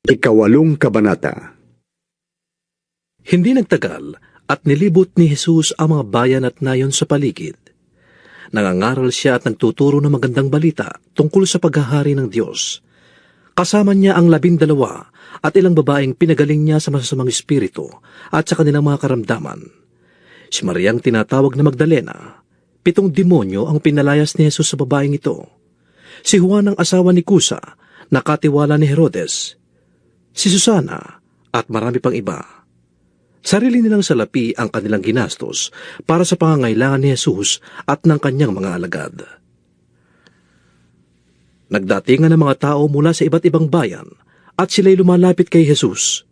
Ikawalong kabanata. Hindi nagtagal at nilibot ni Jesus ang mga bayan at nayon sa paligid. Nangangaral siya at nagtuturo ng magandang balita tungkol sa paghahari ng Diyos. Kasama niya ang 12 at ilang babaeng pinagaling niya sa masasamang espiritu at sa kanilang mga karamdaman. Si Mariang tinatawag na Magdalena, 7 demonyo ang pinalayas ni Jesus sa babaeng ito. Si Juan ang asawa ni Kusa, nakatiwala ni Herodes, si Susana, at marami pang iba. Sarili nilang salapi ang kanilang ginastos para sa pangangailangan ni Jesus at ng kanyang mga alagad. Nagdatingan ng mga tao mula sa iba't ibang bayan at sila'y lumalapit kay Jesus.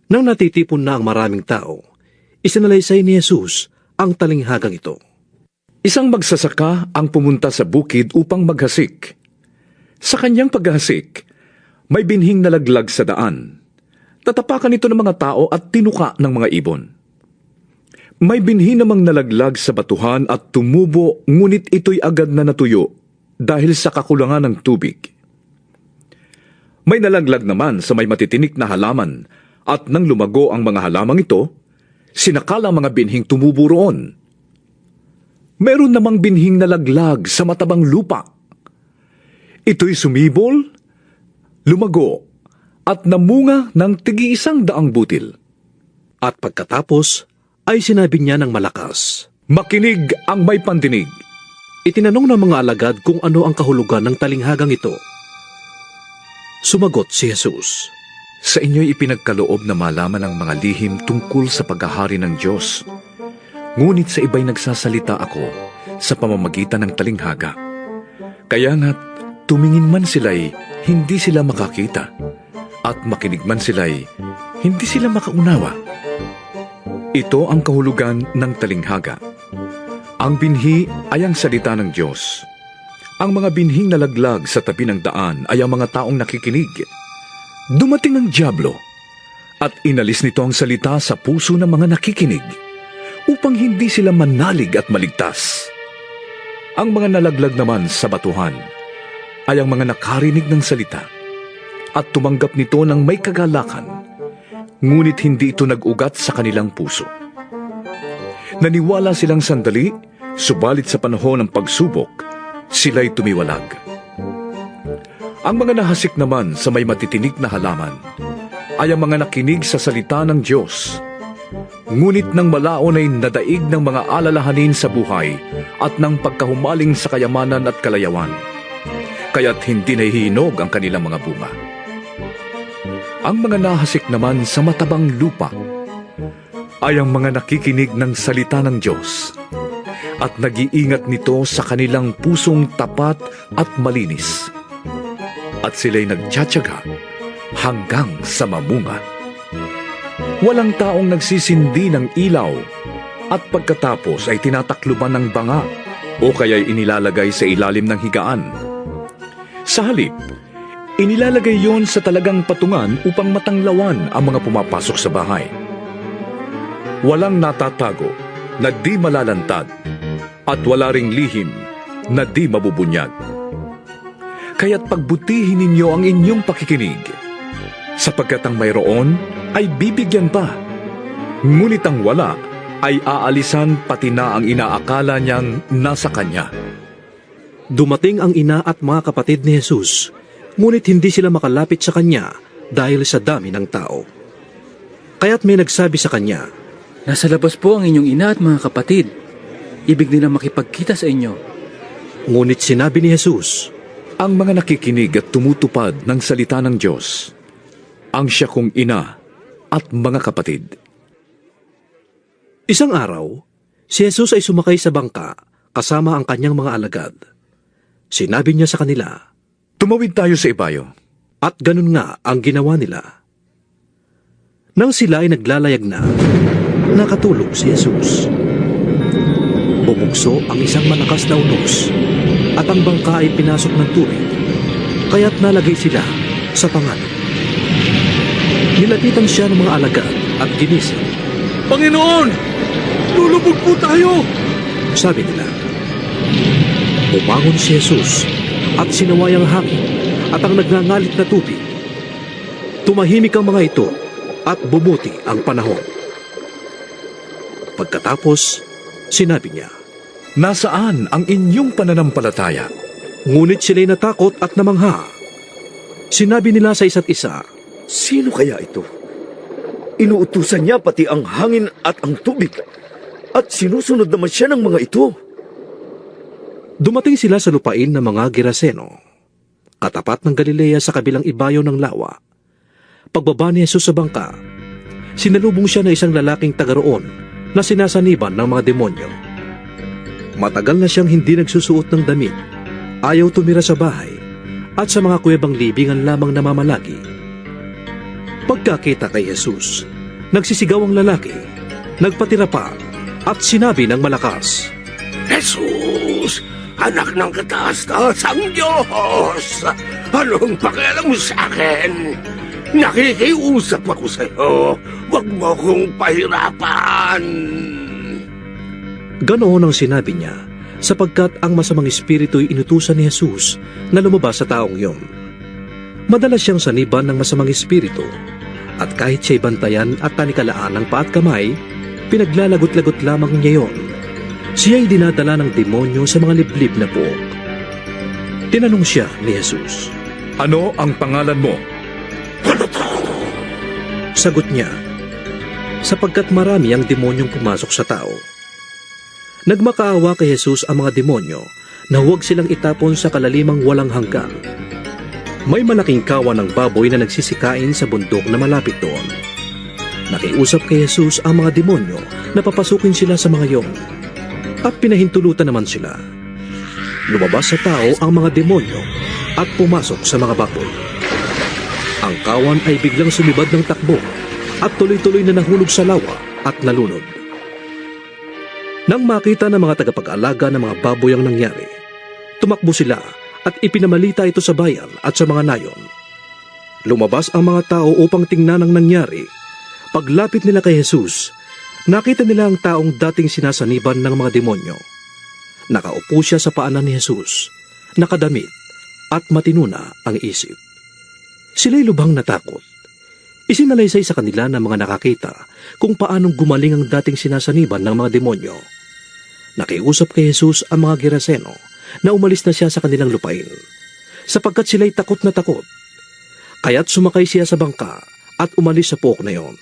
Nang natitipon na ang maraming tao, isinalaysay ni Jesus ang talinghagang ito. Isang magsasaka ang pumunta sa bukid upang maghasik. Sa kanyang paghasik, may binhing nalaglag sa daan. Tatapakan ito ng mga tao at tinuka ng mga ibon. May binhi namang nalaglag sa batuhan at tumubo, ngunit ito'y agad na natuyo dahil sa kakulangan ng tubig. May nalaglag naman sa may matitinik na halaman at nang lumago ang mga halamang ito, sinakal ang mga binhing tumubo roon. Meron namang binhing nalaglag sa matabang lupa. Ito'y sumibol, lumago, at namunga ng tig-100 butil. At pagkatapos, ay sinabi niya ng malakas, Makinig ang may pandinig. Itinanong ng mga alagad kung ano ang kahulugan ng talinghagang ito. Sumagot si Jesus, Sa inyo'y ipinagkaloob na malaman ang mga lihim tungkol sa paghahari ng Diyos. Ngunit sa iba'y nagsasalita ako sa pamamagitan ng talinghaga. Kaya nga't tumingin man sila'y hindi sila makakita, at makinig man sila'y hindi sila makaunawa. Ito ang kahulugan ng talinghaga. Ang binhi ay ang salita ng Diyos. Ang mga binhing nalaglag sa tabi ng daan ay ang mga taong nakikinig. Dumating ang dyablo at inalis nito ang salita sa puso ng mga nakikinig upang hindi sila manalig at maligtas. Ang mga nalaglag naman sa batuhan ay ang mga nakarinig ng salita at tumanggap nito ng may kagalakan, ngunit hindi ito nag-ugat sa kanilang puso. Naniwala silang sandali, subalit sa panahon ng pagsubok, sila'y tumiwalag. Ang mga nahasik naman sa may matitinik na halaman ay ang mga nakinig sa salita ng Diyos, ngunit nang malaon ay nadaig ng mga alalahanin sa buhay at ng pagkahumaling sa kayamanan at kalayawan, kaya't hindi nahihinog ang kanilang mga bunga. Ang mga nahasik naman sa matabang lupa ay ang mga nakikinig ng salita ng Diyos at nag-iingat nito sa kanilang pusong tapat at malinis. At sila'y nagtsatsaga hanggang sa mamunga. Walang taong nagsisindi ng ilaw at pagkatapos ay tinatakluban ng banga o kaya'y inilalagay sa ilalim ng higaan. Sa halip, inilalagay yon sa talagang patungan upang matanglawan ang mga pumapasok sa bahay. Walang natatago na di malalantad at wala ring lihim na di mabubunyag. Kaya't pagbutihin ninyo ang inyong pakikinig, sapagkat ang mayroon ay bibigyan pa, ngunit ang wala ay aalisan pati na ang inaakala niyang nasa kanya. dumating ang ina at mga kapatid ni Jesus, ngunit hindi sila makalapit sa kanya dahil sa dami ng tao. Kaya't may nagsabi sa kanya, Nasa labas po ang inyong ina at mga kapatid. Ibig nila makipagkita sa inyo. ngunit sinabi ni Jesus, Ang mga nakikinig at tumutupad ng salita ng Diyos, ang siya kong ina at mga kapatid. Isang araw, si Jesus ay sumakay sa bangka kasama ang kanyang mga alagad. Sinabi niya sa kanila, Tumawid tayo sa ibayo. at ganun nga ang ginawa nila. Nang sila ay naglalayag na, nakatulog si Jesus. Bumugso ang isang malakas na unos at ang bangka ay pinasok ng tubig, kaya't nalagay sila sa panganib. Nilapitan siya ng mga alagad at ginising. Panginoon! Lulubog po tayo! Sabi nila. Umangon si Jesus at sinaway ang hangin at ang nagngangalit na tubig. Tumahimik ang mga ito at bumuti ang panahon. Pagkatapos, sinabi niya, Nasaan ang inyong pananampalataya? ngunit sila'y natakot at namangha. Sinabi nila sa isa't isa, Sino kaya ito? Inuutusan niya pati ang hangin at ang tubig. At sinusunod naman siya ng mga ito. dumating sila sa lupain ng mga Geraseno, katapat ng Galilea sa kabilang ibayo ng lawa. Pagbaba ni Jesus sa bangka, sinalubong siya ng isang lalaking taga roon na sinasaniban ng mga demonyo. Matagal na siyang hindi nagsusuot ng damit, ayaw tumira sa bahay, at sa mga kuwebang libingan lamang namamalagi. Pagkakita kay Jesus, nagsisigaw ang lalaki, nagpatira pa, at sinabi ng malakas, Jesus, anak ng kataas-taasang Diyos, anong pakialam mo sa akin? Nakikiusap ako sa iyo, huwag mo kong pahirapan. Ganoon ang sinabi niya, sapagkat ang masamang espiritu'y inutusan ni Jesus na lumabas sa taong iyon. Madalas siyang saniban ng masamang espiritu, at kahit siya'y bantayan at tanikalaan ng paa at kamay, pinaglalagot-lagot lamang niya yon. Siya'y dinadala ng demonyo sa mga liblib na puok. Tinanong siya ni Jesus. Ano ang pangalan mo? Sagot niya, sapagkat marami ang demonyong pumasok sa tao. Nagmakaawa kay Jesus ang mga demonyo na huwag silang itapon sa kalalimang walang hanggan. May malaking kawan ng baboy na nagsisikain sa bundok na malapit doon. Nakiusap kay Jesus ang mga demonyo na papasukin sila sa mga iyon, at pinahintulutan naman sila. Lumabas sa tao ang mga demonyo at pumasok sa mga baboy. Ang kawan ay biglang sumibad ng takbo at tuloy-tuloy na nahulog sa lawa at nalunod. Nang makita ng mga tagapag-alaga ng mga baboy ang nangyari, tumakbo sila at ipinamalita ito sa bayan at sa mga nayon. Lumabas ang mga tao upang tingnan ang nangyari. Paglapit nila kay Jesus, nakita nila ang taong dating sinasaniban ng mga demonyo. Nakaupo siya sa paanan ni Jesus, nakadamit at matinuna ang isip. Sila'y lubhang natakot. Isinalaysay sa kanila ng mga nakakita kung paanong gumaling ang dating sinasaniban ng mga demonyo. Nakiusap kay Jesus ang mga Geraseno na umalis na siya sa kanilang lupain, sapagkat sila'y takot na takot. Kaya't sumakay siya sa bangka at umalis sa puok na iyon.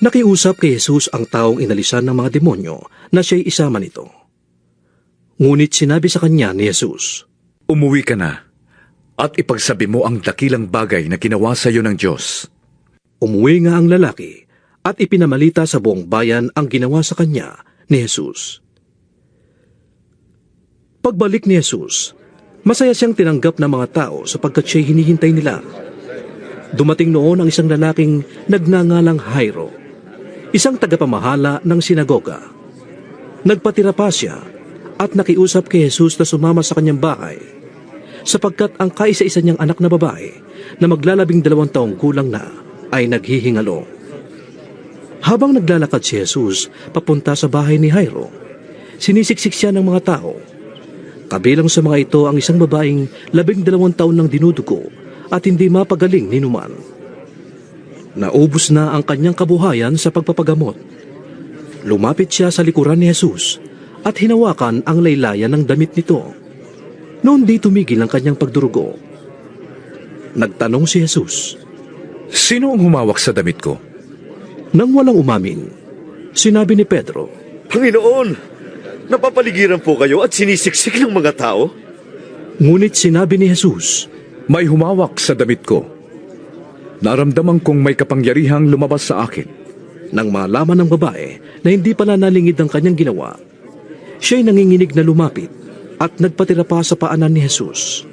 Nakiusap kay Jesus ang taong inalisan ng mga demonyo na siya'y isama nito. Ngunit sinabi sa kanya ni Jesus, Umuwi ka na at ipagsabi mo ang dakilang bagay na ginawa sa iyo ng Diyos. Umuwi nga ang lalaki at ipinamalita sa buong bayan ang ginawa sa kanya ni Jesus. Pagbalik ni Jesus, masaya siyang tinanggap ng mga tao sapagkat siya'y hinihintay nila. Dumating noon ang isang lalaking nagngangalang Jairo, isang tagapamahala ng sinagoga. Nagpatira pa siya at nakiusap kay Jesus na sumama sa kanyang bahay, sapagkat ang kaisa-isa niyang anak na babae na maglalabing 2 taong gulang na ay naghihingalo. Habang naglalakad si Jesus papunta sa bahay ni Jairo, sinisiksik siya ng mga tao. Kabilang sa mga ito ang isang babaeng 12 taon nang dinudugo at hindi mapagaling ni numan. Naubos na ang kanyang kabuhayan sa pagpapagamot. Lumapit siya sa likuran ni Jesus at hinawakan ang laylayan ng damit nito. Noon di tumigil ang kanyang pagdurugo. Nagtanong si Jesus, Sino ang humawak sa damit ko? Nang walang umamin, sinabi ni Pedro, Panginoon, napapaligiran po kayo at sinisiksik ng mga tao? ngunit sinabi ni Jesus, May humawak sa damit ko. Naramdaman kong may kapangyarihang lumabas sa akin. nang malaman ng babae na hindi pala nalingid ang kanyang ginawa, siya'y nanginginig na lumapit at nagpatira pa sa paanan ni Jesus.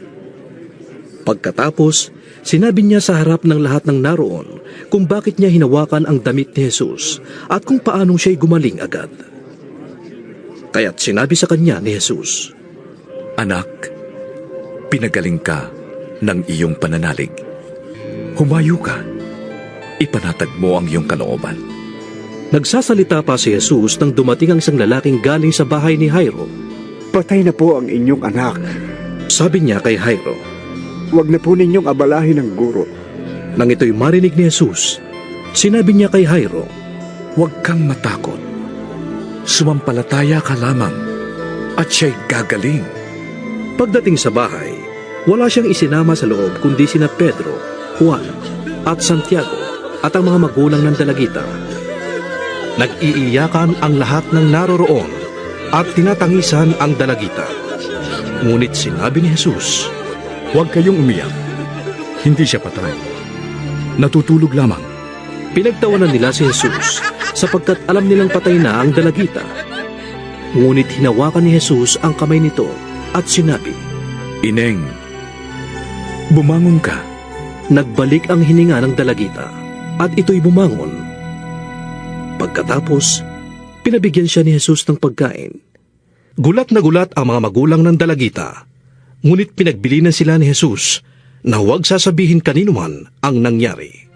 Pagkatapos, sinabi niya sa harap ng lahat ng naroon kung bakit niya hinawakan ang damit ni Jesus at kung paanong siya'y gumaling agad. Kaya't sinabi sa kanya ni Jesus, Anak, pinagaling ka ng iyong pananalig. Humayo ka. Ipanatag mo ang iyong kalooban. Nagsasalita pa si Jesus nang dumating ang isang lalaking galing sa bahay ni Jairo. Patay na po ang inyong anak. Sabi niya kay Jairo, Huwag na po ninyong abalahin ang guro. Nang ito'y marinig ni Jesus, sinabi niya kay Jairo, Huwag kang matakot. Sumampalataya ka lamang at siya'y gagaling. Pagdating sa bahay, wala siyang isinama sa loob kundi sina Pedro, Juan, at Santiago at ang mga magulang ng dalagita. Nag-iiyakan ang lahat ng naroroon at tinatangisan ang dalagita. Ngunit sinabi ni Jesus, Huwag kayong umiyak. Hindi siya patay. Natutulog lamang. Pinagtawanan nila si Jesus sapagkat alam nilang patay na ang dalagita. Ngunit hinawakan ni Jesus ang kamay nito at sinabi, Ineng, bumangon ka. Nagbalik ang hininga ng dalagita at ito'y bumangon. Pagkatapos, pinabigyan siya ni Jesus ng pagkain. Gulat na gulat ang mga magulang ng dalagita, ngunit pinagbilinan sila ni Jesus na huwag sasabihin kanino man ang nangyari.